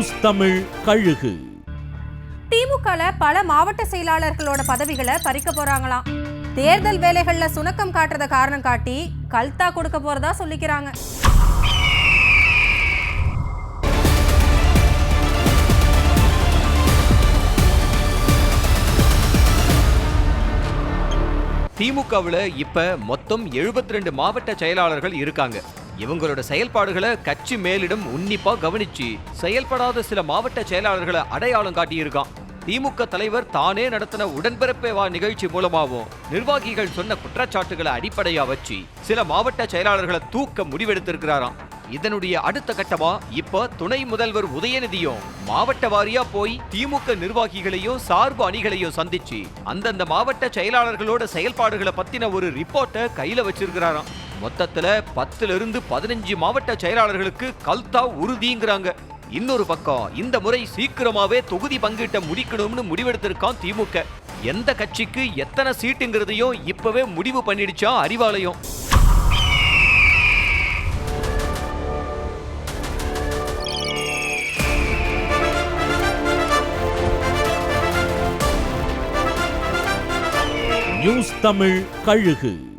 News Tamil கழுகு. திமுகல பல மாவட்ட செயலாளர்களோட பதவிகளை பறிக்க போறாங்களாம். தேர்தல் வேலைகள்ல சுணக்கம் காட்டுறத காரணம் காட்டி கல்தா கொடுக்க போறதா சொல்லிக்கிறாங்க. திமுகவுல இப்ப மொத்தம் 72 மாவட்ட செயலாளர்கள் இருக்காங்க. இவங்களோட செயல்பாடுகளை கட்சி மேலிடம் உன்னிப்பா கவனிச்சு செயல்படாத சில மாவட்ட செயலாளர்களை அடையாளம் காட்டியிருக்கான். திமுக தலைவர் தானே நடத்தின உடன்பிறப்பே வா நிகழ்ச்சி மூலமாகவும் நிர்வாகிகள் சொன்ன குற்றச்சாட்டுகளை அடிப்படையா வச்சு சில மாவட்ட செயலாளர்களை தூக்க முடிவெடுத்திருக்கிறாராம். இதனுடைய அடுத்த கட்டமா இப்ப துணை முதல்வர் உதயநிதியும் மாவட்ட வாரியா போய் திமுக நிர்வாகிகளையும் சார்பு அணிகளையும் சந்திச்சு அந்தந்த மாவட்ட செயலாளர்களோட செயல்பாடுகளை பத்தின ஒரு ரிப்போர்ட்டை கையில வச்சிருக்கிறாராம். மொத்தத்துல 10 to 15 மாவட்ட செயலாளர்களுக்கு கல்தா உறுதிங்கிறாங்க. இன்னொரு பக்கம் இந்த முறை சீக்கிரமாவே தொகுதி பங்கீட்ட முடிக்கணும்னு முடிவெடுத்திருக்கான் திமுக. எந்த கட்சிக்கு எத்தனை சீட்டுங்கிறதையும் இப்பவே முடிவு பண்ணிடுச்சா அறிவாலயம். நியூஸ் தமிழ் கழுகு.